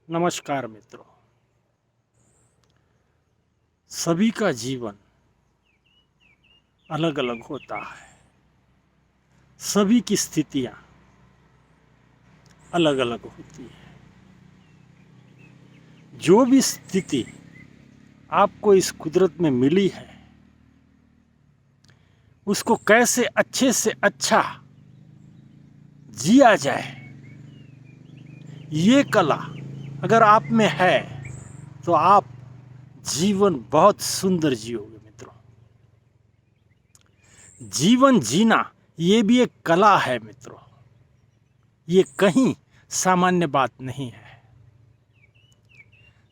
नमस्कार मित्रों। सभी का जीवन अलग अलग होता है। सभी की स्थितियां अलग अलग होती है। जो भी स्थिति आपको इस कुदरत में मिली है उसको कैसे अच्छे से अच्छा जिया जाए, ये कला अगर आप में है तो आप जीवन बहुत सुंदर जियोगे मित्रों। जीवन जीना ये भी एक कला है मित्रों। ये कहीं सामान्य बात नहीं है।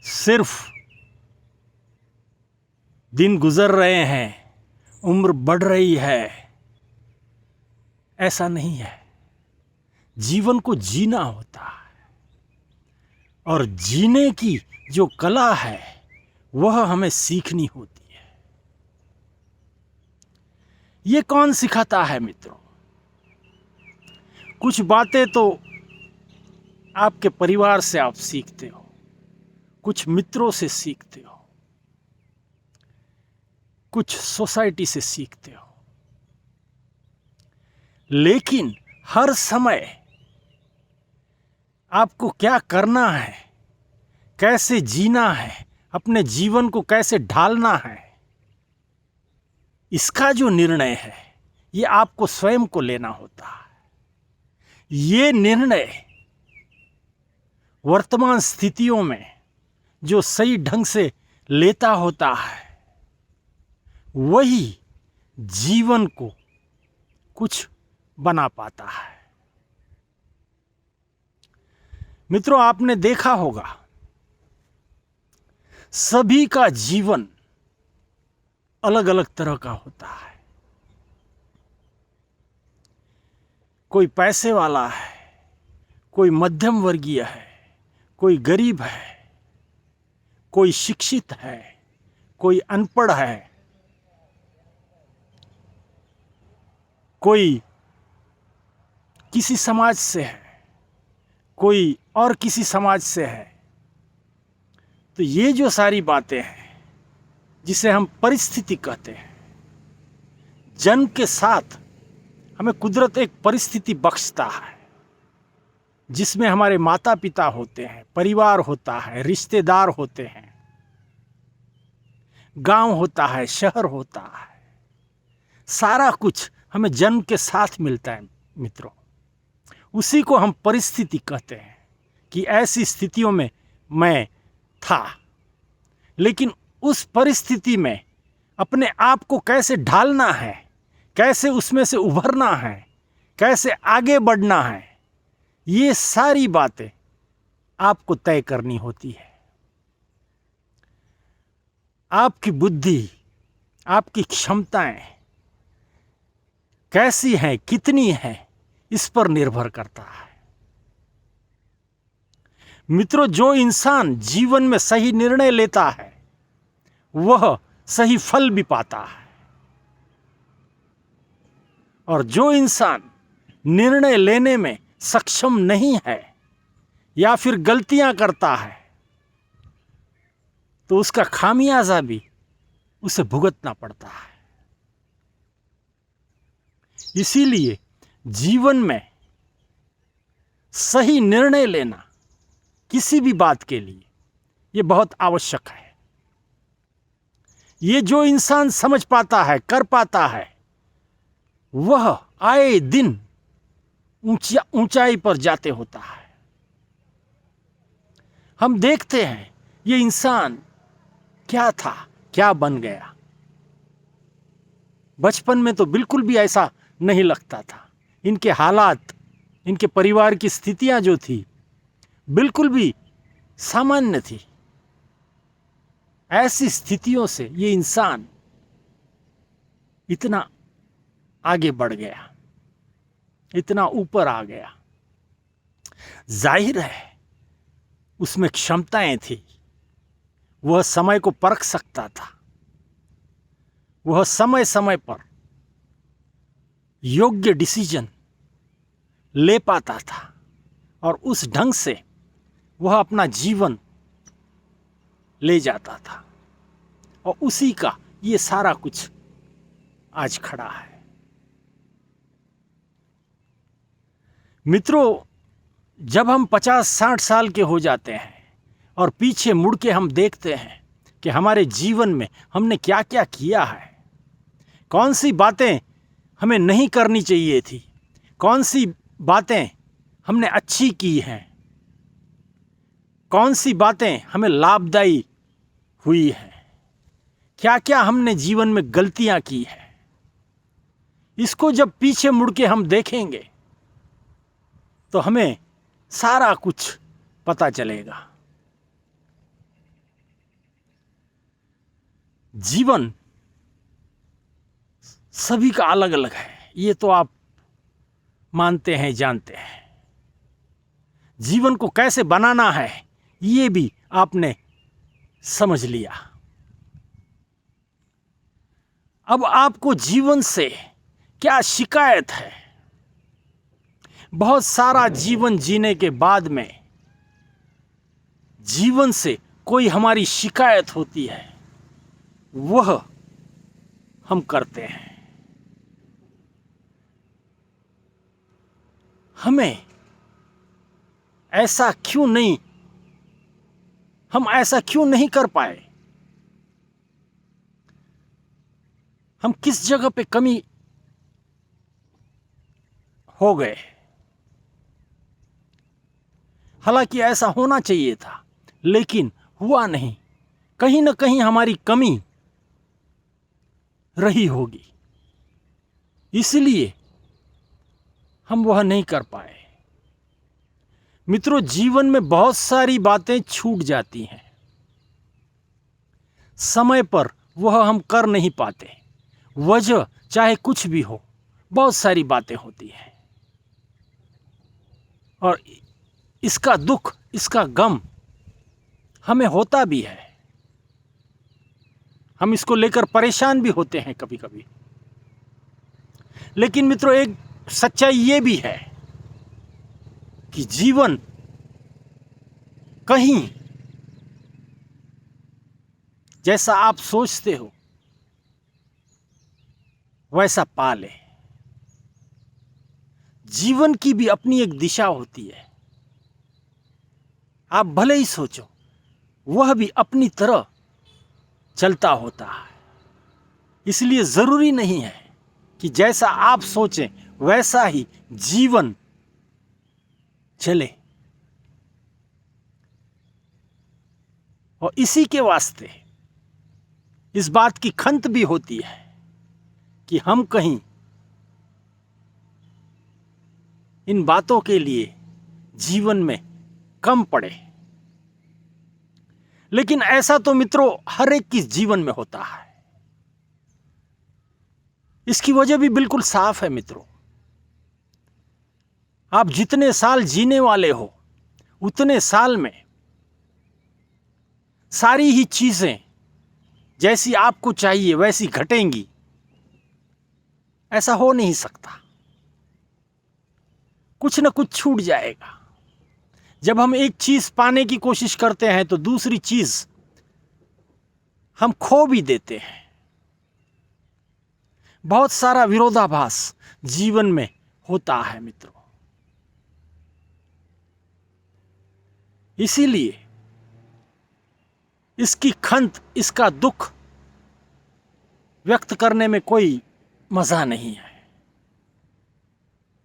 सिर्फ दिन गुजर रहे हैं, उम्र बढ़ रही है, ऐसा नहीं है। जीवन को जीना होता है और जीने की जो कला है वह हमें सीखनी होती है। ये कौन सिखाता है मित्रों? कुछ बातें तो आपके परिवार से आप सीखते हो, कुछ मित्रों से सीखते हो, कुछ सोसाइटी से सीखते हो, लेकिन हर समय आपको क्या करना है, कैसे जीना है, अपने जीवन को कैसे ढालना है, इसका जो निर्णय है ये आपको स्वयं को लेना होता है। ये निर्णय वर्तमान स्थितियों में जो सही ढंग से लेता होता है वही जीवन को कुछ बना पाता है। मित्रों, आपने देखा होगा सभी का जीवन अलग अलग तरह का होता है। कोई पैसे वाला है, कोई मध्यम वर्गीय है, कोई गरीब है, कोई शिक्षित है, कोई अनपढ़ है, कोई किसी समाज से है, कोई और किसी समाज से है। तो ये जो सारी बातें हैं जिसे हम परिस्थिति कहते हैं, जन्म के साथ हमें कुदरत एक परिस्थिति बख्शता है जिसमें हमारे माता पिता होते हैं, परिवार होता है, रिश्तेदार होते हैं, गांव होता है, शहर होता है। सारा कुछ हमें जन्म के साथ मिलता है मित्रों। उसी को हम परिस्थिति कहते हैं कि ऐसी स्थितियों में मैं था, लेकिन उस परिस्थिति में अपने आप को कैसे ढालना है, कैसे उसमें से उभरना है, कैसे आगे बढ़ना है, ये सारी बातें आपको तय करनी होती है। आपकी बुद्धि, आपकी क्षमताएं कैसी हैं, कितनी हैं, इस पर निर्भर करता है। मित्रों, जो इंसान जीवन में सही निर्णय लेता है वह सही फल भी पाता है, और जो इंसान निर्णय लेने में सक्षम नहीं है या फिर गलतियां करता है तो उसका खामियाजा भी उसे भुगतना पड़ता है। इसीलिए जीवन में सही निर्णय लेना किसी भी बात के लिए ये बहुत आवश्यक है। ये जो इंसान समझ पाता है, कर पाता है, वह आए दिन ऊंचाई पर जाते होता है। हम देखते हैं ये इंसान क्या था, क्या बन गया। बचपन में तो बिल्कुल भी ऐसा नहीं लगता था। इनके हालात, इनके परिवार की स्थितियां जो थी बिल्कुल भी सामान्य थी। ऐसी स्थितियों से ये इंसान इतना आगे बढ़ गया, इतना ऊपर आ गया। जाहिर है उसमें क्षमताएं थी, वह समय को परख सकता था, वह समय समय पर योग्य डिसीजन ले पाता था और उस ढंग से वह अपना जीवन ले जाता था, और उसी का ये सारा कुछ आज खड़ा है। मित्रों, जब हम 50-60 साल के हो जाते हैं और पीछे मुड़ के हम देखते हैं कि हमारे जीवन में हमने क्या क्या किया है, कौन सी बातें हमें नहीं करनी चाहिए थी, कौन सी बातें हमने अच्छी की हैं, कौन सी बातें हमें लाभदायी हुई हैं, क्या क्या हमने जीवन में गलतियां की हैं, इसको जब पीछे मुड़ के हम देखेंगे तो हमें सारा कुछ पता चलेगा। जीवन सभी का अलग अलग है, ये तो आप मानते हैं, जानते हैं। जीवन को कैसे बनाना है ये भी आपने समझ लिया। अब आपको जीवन से क्या शिकायत है? बहुत सारा जीवन जीने के बाद में जीवन से कोई हमारी शिकायत होती है, वह हम करते हैं। हमें ऐसा क्यों नहीं, हम ऐसा क्यों नहीं कर पाए? हम किस जगह पे कमी हो गए? हालांकि ऐसा होना चाहिए था, लेकिन हुआ नहीं। कहीं ना कहीं हमारी कमी रही होगी, इसलिए हम वह नहीं कर पाए। मित्रों, जीवन में बहुत सारी बातें छूट जाती हैं, समय पर वह हम कर नहीं पाते। वजह चाहे कुछ भी हो, बहुत सारी बातें होती हैं, और इसका दुख, इसका गम हमें होता भी है। हम इसको लेकर परेशान भी होते हैं कभी कभी। लेकिन मित्रों, एक सच्चाई ये भी है कि जीवन कहीं जैसा आप सोचते हो वैसा पा ले। जीवन की भी अपनी एक दिशा होती है। आप भले ही सोचो, वह भी अपनी तरह चलता होता है। इसलिए जरूरी नहीं है कि जैसा आप सोचें वैसा ही जीवन चले। और इसी के वास्ते इस बात की खंत भी होती है कि हम कहीं इन बातों के लिए जीवन में कम पड़े। लेकिन ऐसा तो मित्रों हर एक के जीवन में होता है। इसकी वजह भी बिल्कुल साफ है मित्रों। आप जितने साल जीने वाले हो, उतने साल में सारी ही चीजें जैसी आपको चाहिए वैसी घटेंगी, ऐसा हो नहीं सकता। कुछ न कुछ छूट जाएगा। जब हम एक चीज पाने की कोशिश करते हैं तो दूसरी चीज हम खो भी देते हैं। बहुत सारा विरोधाभास जीवन में होता है मित्रों। इसीलिए इसकी खंत, इसका दुख व्यक्त करने में कोई मजा नहीं है।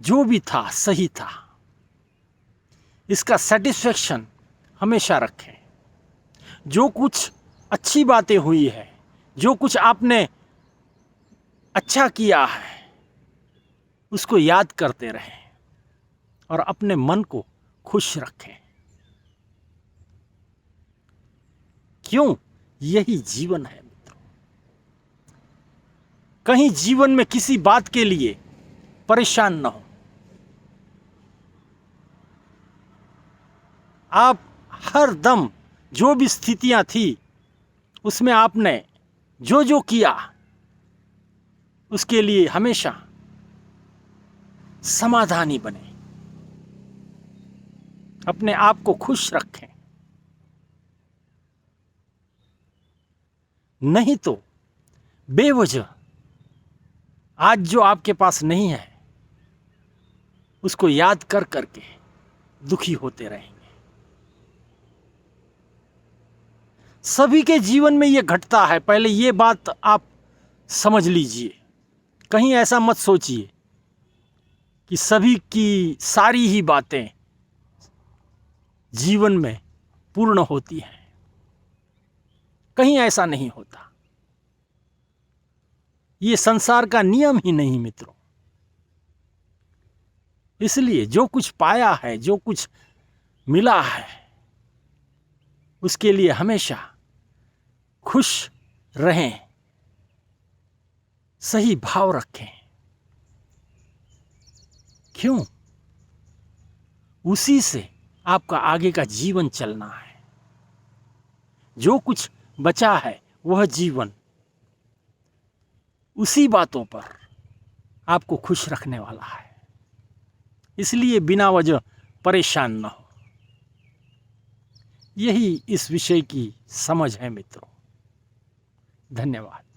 जो भी था सही था, इसका सेटिस्फेक्शन हमेशा रखें। जो कुछ अच्छी बातें हुई है, जो कुछ आपने अच्छा किया है, उसको याद करते रहें और अपने मन को खुश रखें। क्यों? यही जीवन है मित्रों। कहीं जीवन में किसी बात के लिए परेशान न हो। आप हर दम जो भी स्थितियां थी उसमें आपने जो जो किया उसके लिए हमेशा समाधानी बने। अपने आप को खुश रखें। नहीं तो बेवजह आज जो आपके पास नहीं है उसको याद कर करके दुखी होते रहेंगे। सभी के जीवन में ये घटता है, पहले ये बात आप समझ लीजिए। कहीं ऐसा मत सोचिए कि सभी की सारी ही बातें जीवन में पूर्ण होती हैं, कहीं ऐसा नहीं होता। ये संसार का नियम ही नहीं मित्रों। इसलिए जो कुछ पाया है, जो कुछ मिला है, उसके लिए हमेशा खुश रहें, सही भाव रखें। क्यों? उसी से आपका आगे का जीवन चलना है। जो कुछ बचा है वह जीवन उसी बातों पर आपको खुश रखने वाला है। इसलिए बिना वजह परेशान न हो। यही इस विषय की समझ है मित्रों। धन्यवाद।